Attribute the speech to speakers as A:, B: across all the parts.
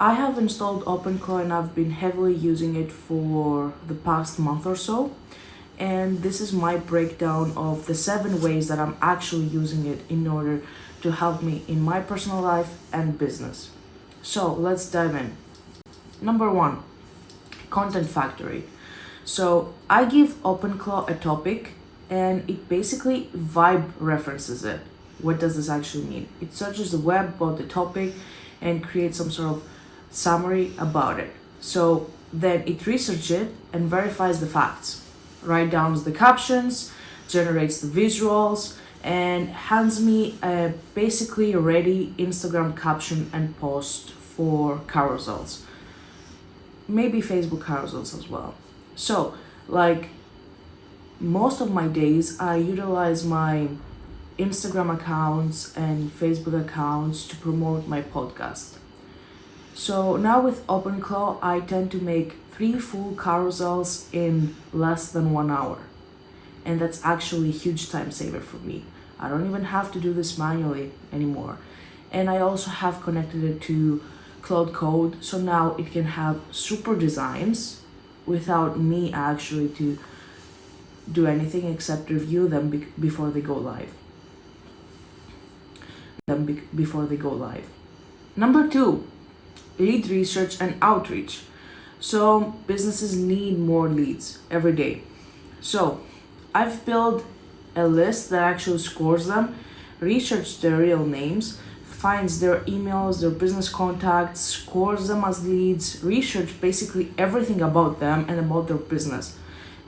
A: I have installed OpenClaw and I've been heavily using it for the past month or so. And this is my breakdown of the 7 ways that I'm actually using it in order to help me in my personal life and business. So let's dive in. Number 1, Content Factory. So I give OpenClaw a topic and it basically vibe references it. What does this actually mean? It searches the web about the topic and creates some sort of summary about it. So then it researches it and verifies the facts, write down the captions, generates the visuals, and hands me a basically ready Instagram caption and post for carousels. Maybe Facebook carousels as well. So, like most of my days, I utilize my Instagram accounts and Facebook accounts to promote my podcast. So now with OpenClaw, I tend to make 3 full carousels in less than 1 hour. And that's actually a huge time saver for me. I don't even have to do this manually anymore. And I also have connected it to Cloud Code, so now it can have super designs without me actually to do anything except review them before they go live. Number 2, lead research and outreach. So businesses need more leads every day. So I've built a list that actually scores them, researches their real names, finds their emails, their business contacts, scores them as leads, research basically everything about them and about their business.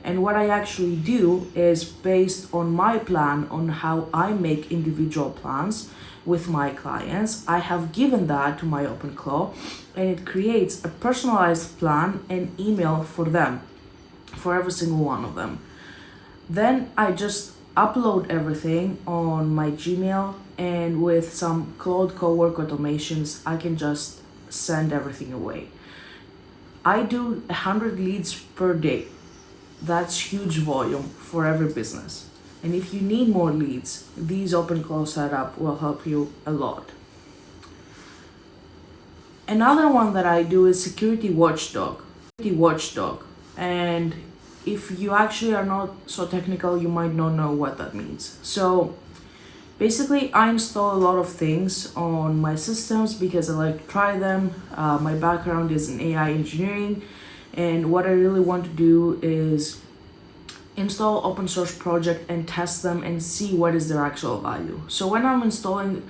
A: And what I actually do is based on my plan on how I make individual plans with my clients, I have given that to my OpenClaw and it creates a personalized plan and email for them, for every single one of them. Then I just upload everything on my Gmail, and with some Cloud Cowork automations, I can just send everything away. I do 100 leads per day. That's huge volume for every business. And if you need more leads, these OpenClaw setup will help you a lot. Another one that I do is Security Watchdog. And if you actually are not so technical, you might not know what that means. So basically, I install a lot of things on my systems because I like to try them. My background is in AI engineering, and what I really want to do is install open source project and test them and see what is their actual value. So when I'm installing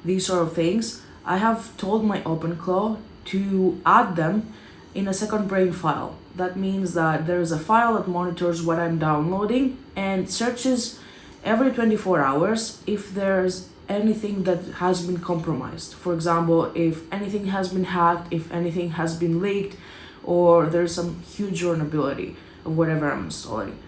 A: these sort of things, I have told my OpenClaw to add them in a second brain file. That means that there is a file that monitors what I'm downloading and searches every 24 hours if there's anything that has been compromised. For example, if anything has been hacked, if anything has been leaked, or there's some huge vulnerability of whatever I'm installing.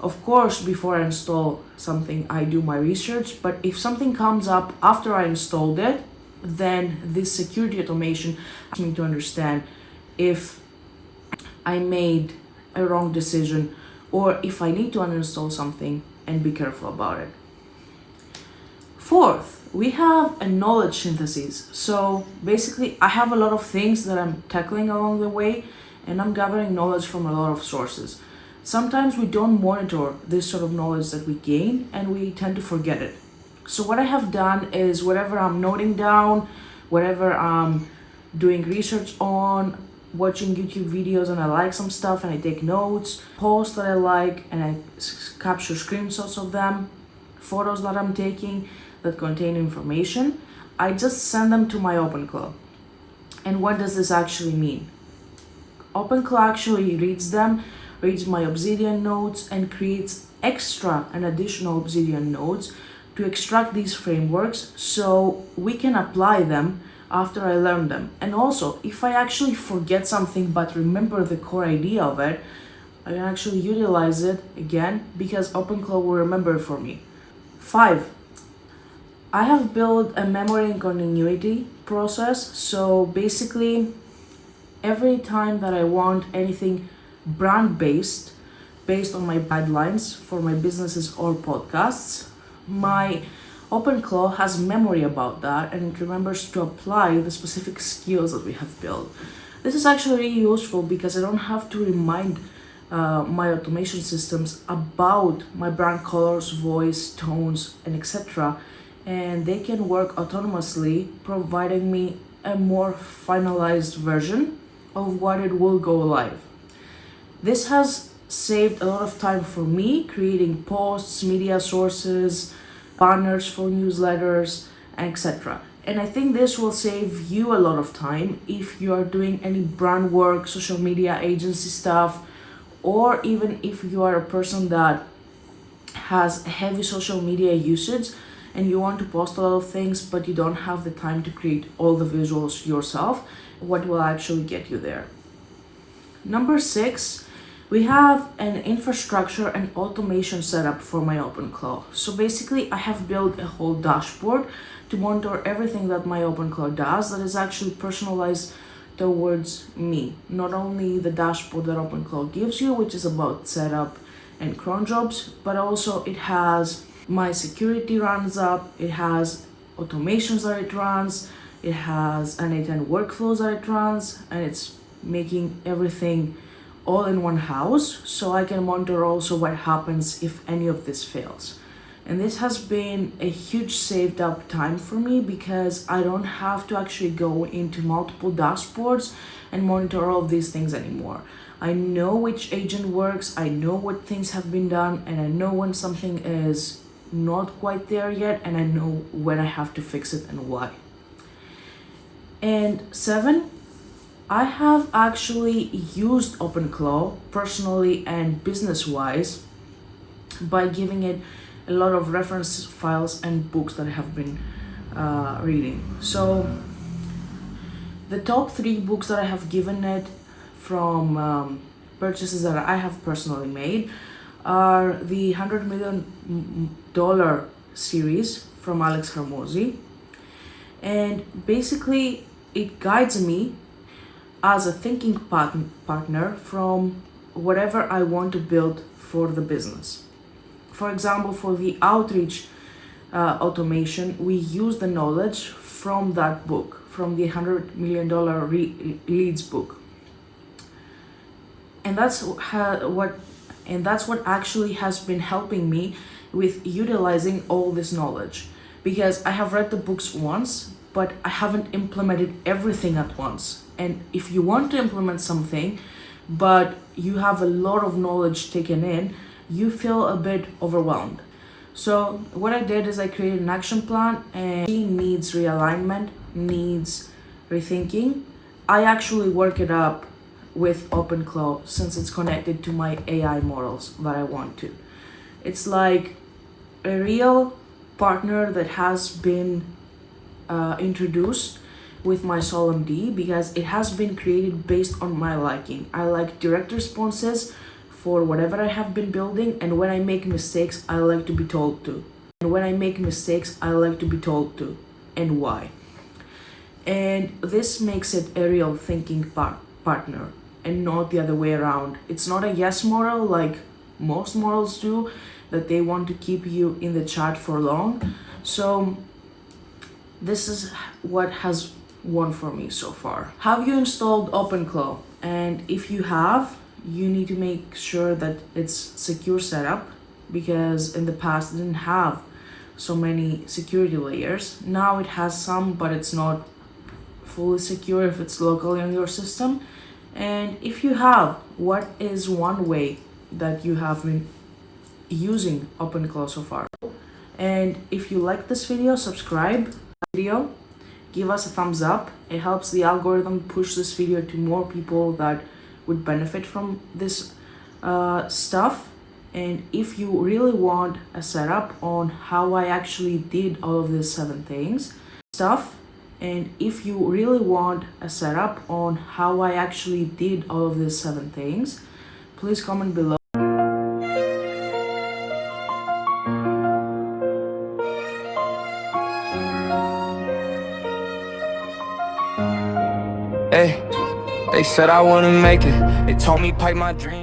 A: Of course, before I install something, I do my research, but if something comes up after I installed it, then this security automation asks me to understand if I made a wrong decision or if I need to uninstall something and be careful about it. Fourth, we have a knowledge synthesis. So basically, I have a lot of things that I'm tackling along the way and I'm gathering knowledge from a lot of sources. Sometimes we don't monitor this sort of knowledge that we gain and we tend to forget it. So what I have done is whatever I'm noting down, whatever I'm doing research on, watching YouTube videos and I like some stuff and I take notes, posts that I like and I capture screenshots of them, photos that I'm taking that contain information, I just send them to my OpenClaw. And what does this actually mean? OpenClaw actually reads them, reads my Obsidian nodes and creates extra and additional Obsidian nodes to extract these frameworks so we can apply them after I learn them. And also, if I actually forget something but remember the core idea of it, I can actually utilize it again because OpenClaw will remember it for me. 5, I have built a memory and continuity process. So basically, every time that I want anything brand-based, based on my guidelines for my businesses or podcasts, my OpenClaw has memory about that, and it remembers to apply the specific skills that we have built. This is actually really useful because I don't have to remind my automation systems about my brand colors, voice, tones, and etc. And they can work autonomously, providing me a more finalized version of what it will go live. This has saved a lot of time for me creating posts, media sources, banners for newsletters, etc. And I think this will save you a lot of time if you are doing any brand work, social media agency stuff, or even if you are a person that has heavy social media usage and you want to post a lot of things but you don't have the time to create all the visuals yourself. What will actually get you there? Number 6, we have an infrastructure and automation setup for my OpenClaw. So basically I have built a whole dashboard to monitor everything that my OpenClaw does that is actually personalized towards me. Not only the dashboard that OpenClaw gives you, which is about setup and cron jobs, but also it has my security runs up, it has automations that it runs, it has n8n workflows that it runs, and it's making everything all in one house, so I can monitor also what happens if any of this fails. And this has been a huge saved up time for me because I don't have to actually go into multiple dashboards and monitor all of these things anymore. I know which agent works, I know what things have been done, and I know when something is not quite there yet, and I know when I have to fix it and why. And 7, I have actually used OpenClaw personally and business-wise by giving it a lot of reference files and books that I have been reading. So the top 3 books that I have given it from purchases that I have personally made are the $100 million series from Alex Hormozi. And basically it guides me as a thinking partner from whatever I want to build for the business. For example, for the outreach automation, we use the knowledge from that book, from the $100 million leads book. And that's what actually has been helping me with utilizing all this knowledge, because I have read the books once, but I haven't implemented everything at once. And if you want to implement something, but you have a lot of knowledge taken in, you feel a bit overwhelmed. So what I did is I created an action plan, and it needs realignment, needs rethinking. I actually work it up with OpenClaw since it's connected to my AI models that I want to. It's like a real partner that has been introduced with my SolMD because it has been created based on my liking. I like direct responses for whatever I have been building, and when I make mistakes, I like to be told to. And why. And this makes it a real thinking partner and not the other way around. It's not a yes model like most models do, that they want to keep you in the chat for long. So this is what has won for me so far. Have you installed OpenClaw? And if you have, you need to make sure that it's secure setup, because in the past it didn't have so many security layers. Now it has some, but it's not fully secure if it's locally on your system. And if you have, what is one way that you have been using OpenClaw so far? And if you like this video, subscribe video, give us a thumbs up. It helps the algorithm push this video to more people that would benefit from this stuff. And if you really want a setup on how I actually did all of these 7 things, please comment below.
B: Hey, they said I wouldn't make it. They told me pipe my dreams.